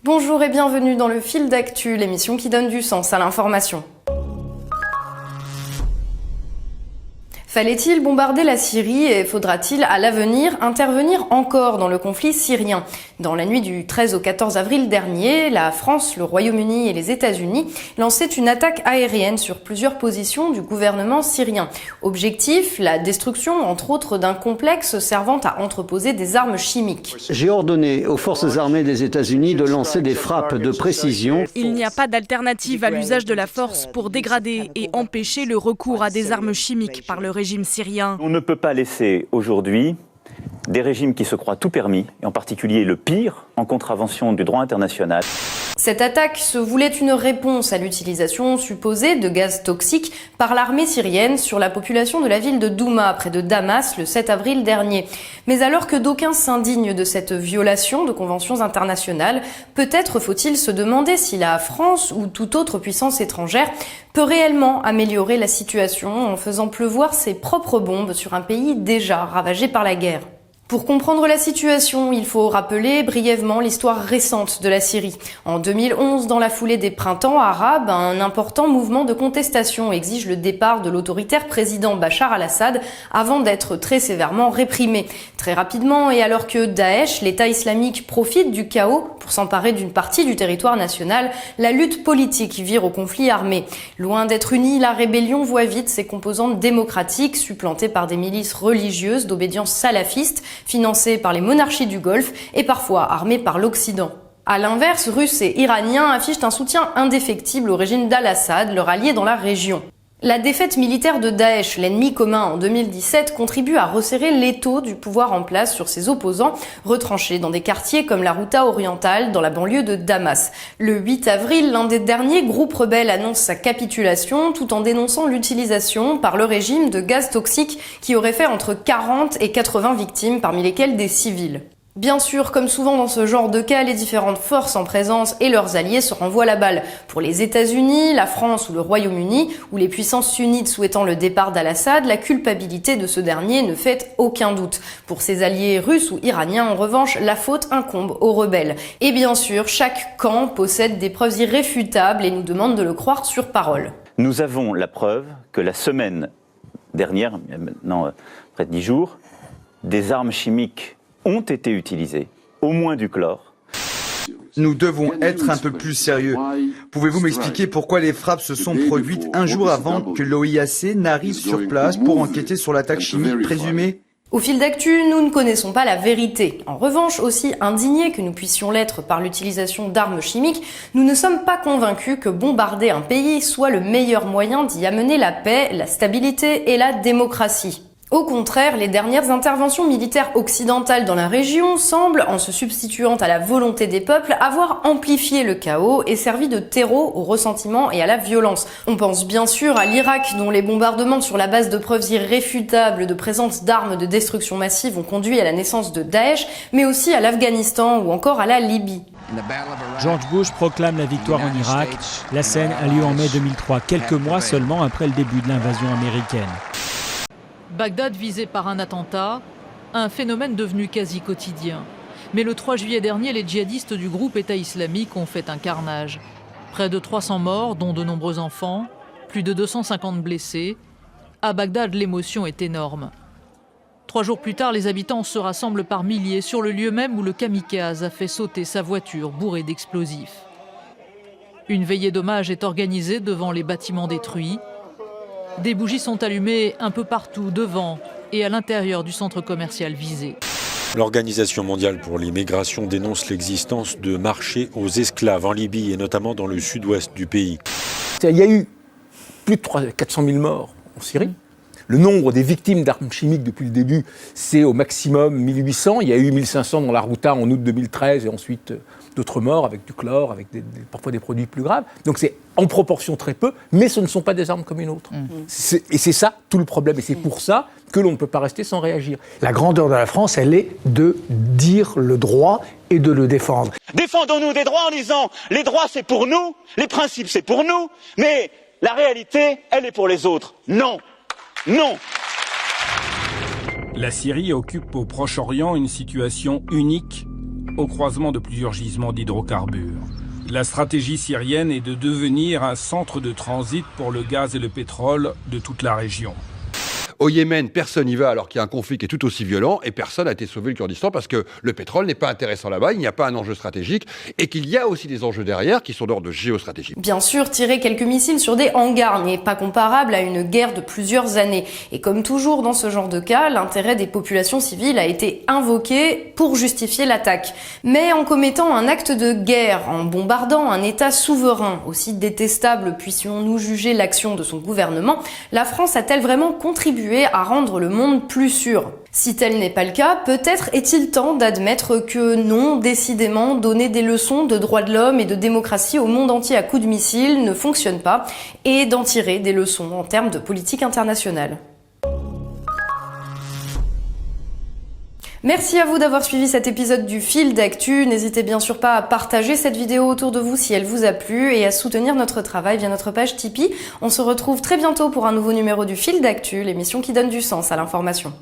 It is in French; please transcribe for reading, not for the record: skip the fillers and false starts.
Bonjour et bienvenue dans le Fil d'actu, l'émission qui donne du sens à l'information. Fallait-il bombarder la Syrie et faudra-t-il à l'avenir intervenir encore dans le conflit syrien ? Dans la nuit du 13 au 14 avril dernier, la France, le Royaume-Uni et les États-Unis lançaient une attaque aérienne sur plusieurs positions du gouvernement syrien. Objectif, la destruction entre autres d'un complexe servant à entreposer des armes chimiques. J'ai ordonné aux forces armées des États-Unis de lancer des frappes de précision. Il n'y a pas d'alternative à l'usage de la force pour dégrader et empêcher le recours à des armes chimiques par le régime syrien. On ne peut pas laisser aujourd'hui des régimes qui se croient tout permis, et en particulier le pire, en contravention du droit international. Cette attaque se voulait une réponse à l'utilisation supposée de gaz toxiques par l'armée syrienne sur la population de la ville de Douma, près de Damas, le 7 avril dernier. Mais alors que d'aucuns s'indignent de cette violation de conventions internationales, peut-être faut-il se demander si la France ou toute autre puissance étrangère peut réellement améliorer la situation en faisant pleuvoir ses propres bombes sur un pays déjà ravagé par la guerre. Pour comprendre la situation, il faut rappeler brièvement l'histoire récente de la Syrie. En 2011, dans la foulée des printemps arabes, un important mouvement de contestation exige le départ de l'autoritaire président Bachar al-Assad avant d'être très sévèrement réprimé. Très rapidement, et alors que Daesh, l'État islamique, profite du chaos pour s'emparer d'une partie du territoire national, la lutte politique vire au conflit armé. Loin d'être unie, la rébellion voit vite ses composantes démocratiques supplantées par des milices religieuses d'obédience salafiste, financés par les monarchies du Golfe et parfois armés par l'Occident. À l'inverse, Russes et Iraniens affichent un soutien indéfectible au régime d'Al-Assad, leur allié dans la région. La défaite militaire de Daesh, l'ennemi commun en 2017, contribue à resserrer l'étau du pouvoir en place sur ses opposants, retranchés dans des quartiers comme la Ghouta orientale, dans la banlieue de Damas. Le 8 avril, l'un des derniers groupes rebelles annonce sa capitulation, tout en dénonçant l'utilisation par le régime de gaz toxiques qui aurait fait entre 40 et 80 victimes, parmi lesquelles des civils. Bien sûr, comme souvent dans ce genre de cas, les différentes forces en présence et leurs alliés se renvoient la balle. Pour les États-Unis, la France ou le Royaume-Uni, ou les puissances sunnites souhaitant le départ d'Al-Assad, la culpabilité de ce dernier ne fait aucun doute. Pour ses alliés russes ou iraniens, en revanche, la faute incombe aux rebelles. Et bien sûr, chaque camp possède des preuves irréfutables et nous demande de le croire sur parole. Nous avons la preuve que la semaine dernière, maintenant près de 10 jours, des armes chimiques ont été utilisés, au moins du chlore. Nous devons être un peu plus sérieux. Pouvez-vous m'expliquer pourquoi les frappes se sont produites un jour avant que l'OIAC n'arrive sur place pour enquêter sur l'attaque chimique présumée ? Au fil d'actu, nous ne connaissons pas la vérité. En revanche, aussi indignés que nous puissions l'être par l'utilisation d'armes chimiques, nous ne sommes pas convaincus que bombarder un pays soit le meilleur moyen d'y amener la paix, la stabilité et la démocratie. Au contraire, les dernières interventions militaires occidentales dans la région semblent, en se substituant à la volonté des peuples, avoir amplifié le chaos et servi de terreau au ressentiment et à la violence. On pense bien sûr à l'Irak, dont les bombardements sur la base de preuves irréfutables de présence d'armes de destruction massive ont conduit à la naissance de Daesh, mais aussi à l'Afghanistan ou encore à la Libye. George Bush proclame la victoire en Irak. La scène a lieu en mai 2003, quelques mois seulement après le début de l'invasion américaine. Bagdad visé par un attentat, un phénomène devenu quasi quotidien. Mais le 3 juillet dernier, les djihadistes du groupe État islamique ont fait un carnage. Près de 300 morts, dont de nombreux enfants, plus de 250 blessés. À Bagdad, l'émotion est énorme. 3 jours plus tard, les habitants se rassemblent par milliers sur le lieu même où le kamikaze a fait sauter sa voiture bourrée d'explosifs. Une veillée d'hommage est organisée devant les bâtiments détruits. Des bougies sont allumées un peu partout devant et à l'intérieur du centre commercial visé. L'Organisation mondiale pour les migrations dénonce l'existence de marchés aux esclaves en Libye et notamment dans le sud-ouest du pays. Il y a eu plus de 400 000 morts en Syrie. Le nombre des victimes d'armes chimiques depuis le début, c'est au maximum 1800. Il y a eu 1500 dans la Ghouta en août 2013 et ensuite d'autres morts avec du chlore, avec parfois des produits plus graves. Donc c'est en proportion très peu, mais ce ne sont pas des armes comme une autre. Et c'est ça tout le problème. Et c'est pour ça que l'on ne peut pas rester sans réagir. La grandeur de la France, elle est de dire le droit et de le défendre. Défendons-nous des droits en disant les droits c'est pour nous, les principes c'est pour nous, mais la réalité, elle est pour les autres. Non. Non. La Syrie occupe au Proche-Orient une situation unique au croisement de plusieurs gisements d'hydrocarbures. La stratégie syrienne est de devenir un centre de transit pour le gaz et le pétrole de toute la région. Au Yémen, personne n'y va alors qu'il y a un conflit qui est tout aussi violent et personne n'a été sauvé le Kurdistan parce que le pétrole n'est pas intéressant là-bas, il n'y a pas un enjeu stratégique et qu'il y a aussi des enjeux derrière qui sont d'ordre géostratégique. Bien sûr, tirer quelques missiles sur des hangars n'est pas comparable à une guerre de plusieurs années. Et comme toujours dans ce genre de cas, l'intérêt des populations civiles a été invoqué pour justifier l'attaque. Mais en commettant un acte de guerre, en bombardant un État souverain, aussi détestable puissions-nous juger l'action de son gouvernement, la France a-t-elle vraiment contribué à rendre le monde plus sûr? Si tel n'est pas le cas, peut-être est-il temps d'admettre que non, décidément, donner des leçons de droits de l'homme et de démocratie au monde entier à coups de missiles ne fonctionne pas, et d'en tirer des leçons en termes de politique internationale. Merci à vous d'avoir suivi cet épisode du Fil d'Actu. N'hésitez bien sûr pas à partager cette vidéo autour de vous si elle vous a plu et à soutenir notre travail via notre page Tipeee. On se retrouve très bientôt pour un nouveau numéro du Fil d'Actu, l'émission qui donne du sens à l'information.